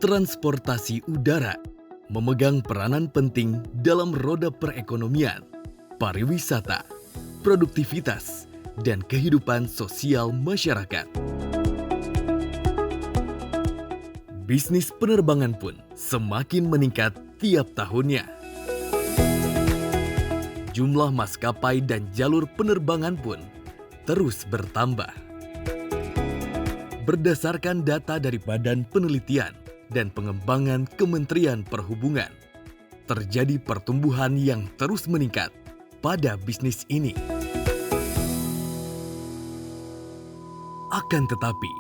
Transportasi udara memegang peranan penting dalam roda perekonomian, pariwisata, produktivitas, dan kehidupan sosial masyarakat. Bisnis penerbangan pun semakin meningkat tiap tahunnya. Jumlah maskapai dan jalur penerbangan pun terus bertambah. Berdasarkan data dari Badan Penelitian dan Pengembangan Kementerian Perhubungan, terjadi pertumbuhan yang terus meningkat pada bisnis ini. Akan tetapi,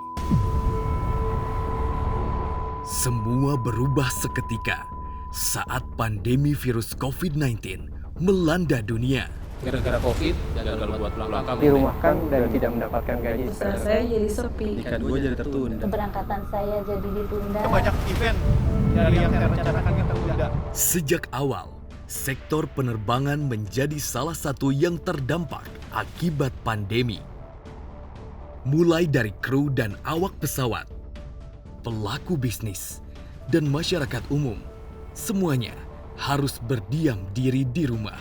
semua berubah seketika saat pandemi virus COVID-19 melanda dunia. Gara-gara COVID, gagal buat pulang kampung. Dirumahkan dan tidak mendapatkan gaji. Usaha saya jadi sepi. Nikah gue jadi tertunda. Keberangkatan saya jadi ditunda. Banyak event dari yang saya rencanakan yang tertunda. Sejak awal, sektor penerbangan menjadi salah satu yang terdampak akibat pandemi. Mulai dari kru dan awak pesawat, pelaku bisnis, dan masyarakat umum, semuanya harus berdiam diri di rumah.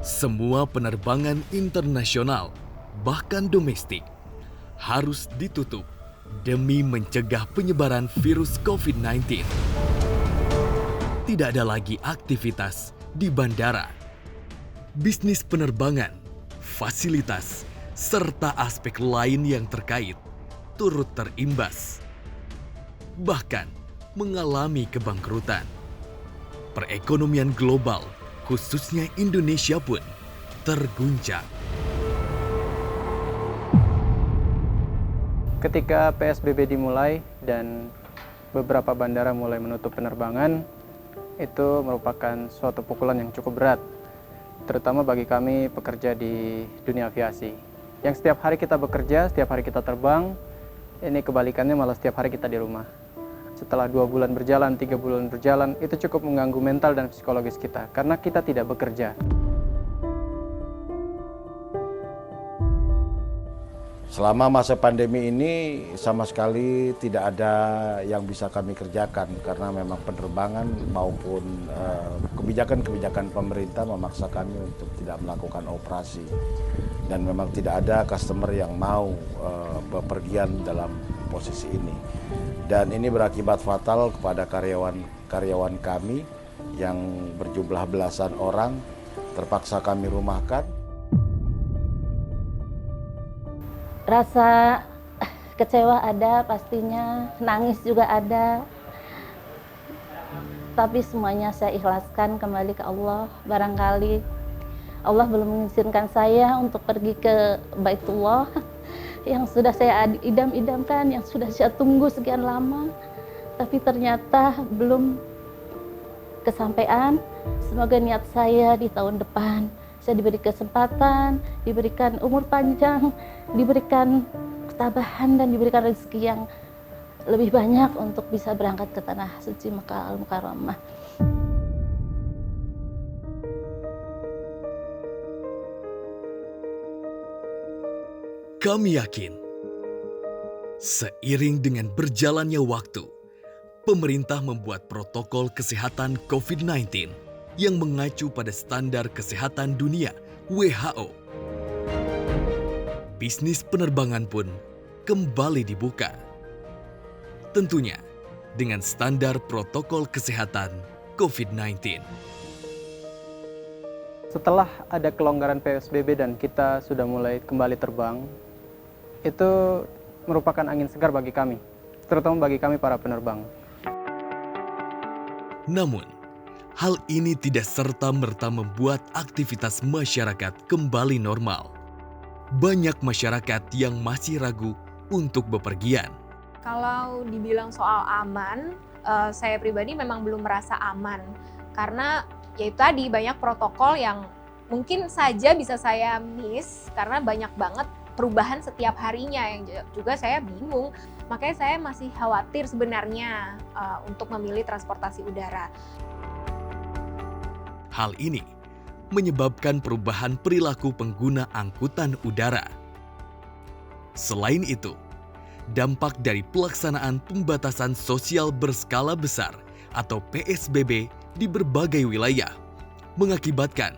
Semua penerbangan internasional, bahkan domestik, harus ditutup demi mencegah penyebaran virus COVID-19. Tidak ada lagi aktivitas di bandara. Bisnis penerbangan, fasilitas, serta aspek lain yang terkait turut terimbas. Bahkan mengalami kebangkrutan. Perekonomian global, khususnya Indonesia pun terguncang. Ketika PSBB dimulai dan beberapa bandara mulai menutup penerbangan, itu merupakan suatu pukulan yang cukup berat, terutama bagi kami pekerja di dunia aviasi. Yang setiap hari kita bekerja, setiap hari kita terbang, ini kebalikannya malah setiap hari kita di rumah. Setelah 2 bulan berjalan, 3 bulan berjalan, itu cukup mengganggu mental dan psikologis kita, karena kita tidak bekerja. Selama masa pandemi ini sama sekali tidak ada yang bisa kami kerjakan, karena memang penerbangan maupun kebijakan-kebijakan pemerintah memaksa kami untuk tidak melakukan operasi. Dan memang tidak ada customer yang mau bepergian dalam posisi ini. Dan ini berakibat fatal kepada karyawan kami yang berjumlah belasan orang, terpaksa kami rumahkan. Rasa kecewa ada pastinya, nangis juga ada. Tapi semuanya saya ikhlaskan kembali ke Allah. Barangkali Allah belum mengizinkan saya untuk pergi ke Baitullah yang sudah saya idam-idamkan, yang sudah saya tunggu sekian lama, tapi ternyata belum kesampaian. Semoga niat saya di tahun depan, saya diberi kesempatan, diberikan umur panjang, diberikan ketabahan, dan diberikan rezeki yang lebih banyak untuk bisa berangkat ke tanah suci Makkah Al-Mukarramah. Kami yakin, seiring dengan berjalannya waktu, pemerintah membuat protokol kesehatan COVID-19 yang mengacu pada standar kesehatan dunia WHO. Bisnis penerbangan pun kembali dibuka. Tentunya dengan standar protokol kesehatan COVID-19. Setelah ada kelonggaran PSBB dan kita sudah mulai kembali terbang, itu merupakan angin segar bagi kami, terutama bagi kami para penerbang. Namun, hal ini tidak serta-merta membuat aktivitas masyarakat kembali normal. Banyak masyarakat yang masih ragu untuk bepergian. Kalau dibilang soal aman, saya pribadi memang belum merasa aman. Karena ya itu tadi, banyak protokol yang mungkin saja bisa saya miss karena banyak banget perubahan setiap harinya yang juga saya bingung. Makanya saya masih khawatir sebenarnya untuk memilih transportasi udara. Hal ini menyebabkan perubahan perilaku pengguna angkutan udara. Selain itu, dampak dari pelaksanaan pembatasan sosial berskala besar atau PSBB di berbagai wilayah mengakibatkan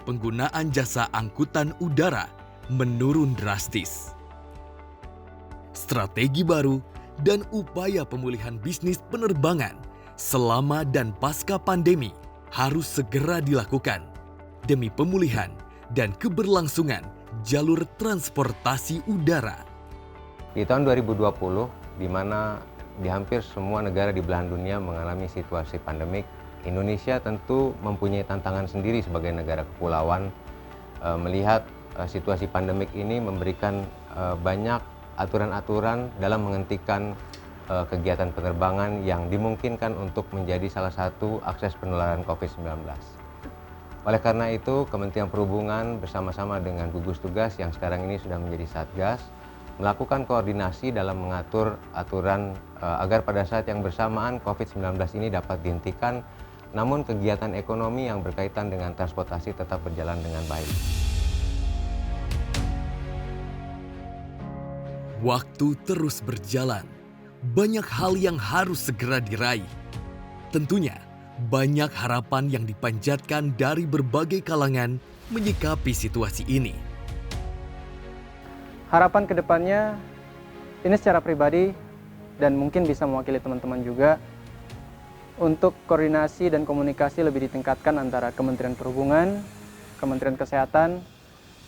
penggunaan jasa angkutan udara menurun drastis. Strategi baru dan upaya pemulihan bisnis penerbangan selama dan pasca pandemi harus segera dilakukan demi pemulihan dan keberlangsungan jalur transportasi udara. Di tahun 2020, di mana di hampir semua negara di belahan dunia mengalami situasi pandemik, Indonesia tentu mempunyai tantangan sendiri sebagai negara kepulauan. Melihat situasi pandemik ini memberikan banyak aturan-aturan dalam menghentikan kegiatan penerbangan yang dimungkinkan untuk menjadi salah satu akses penularan COVID-19. Oleh karena itu, Kementerian Perhubungan bersama-sama dengan gugus tugas yang sekarang ini sudah menjadi Satgas, melakukan koordinasi dalam mengatur aturan agar pada saat yang bersamaan COVID-19 ini dapat dihentikan, namun kegiatan ekonomi yang berkaitan dengan transportasi tetap berjalan dengan baik. Waktu terus berjalan, banyak hal yang harus segera diraih. Tentunya, banyak harapan yang dipanjatkan dari berbagai kalangan menyikapi situasi ini. Harapan kedepannya, ini secara pribadi dan mungkin bisa mewakili teman-teman juga, untuk koordinasi dan komunikasi lebih ditingkatkan antara Kementerian Perhubungan, Kementerian Kesehatan,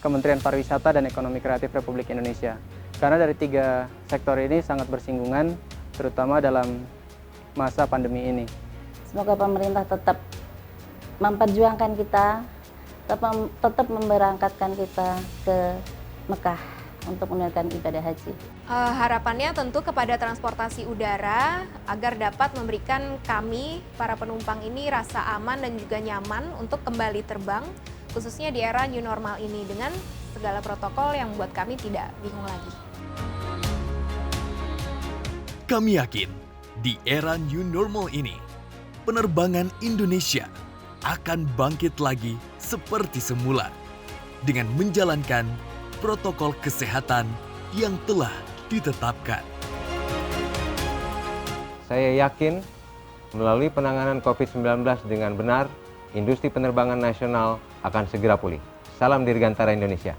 Kementerian Pariwisata dan Ekonomi Kreatif Republik Indonesia. Karena dari 3 sektor ini sangat bersinggungan, terutama dalam masa pandemi ini. Semoga pemerintah tetap memperjuangkan kita, tetap memberangkatkan kita ke Mekah untuk menunaikan ibadah haji. Harapannya tentu kepada transportasi udara agar dapat memberikan kami, para penumpang ini, rasa aman dan juga nyaman untuk kembali terbang, khususnya di era new normal ini dengan segala protokol yang membuat kami tidak bingung lagi. Kami yakin di era new normal ini, penerbangan Indonesia akan bangkit lagi seperti semula dengan menjalankan protokol kesehatan yang telah ditetapkan. Saya yakin melalui penanganan COVID-19 dengan benar, industri penerbangan nasional akan segera pulih. Salam Dirgantara Indonesia.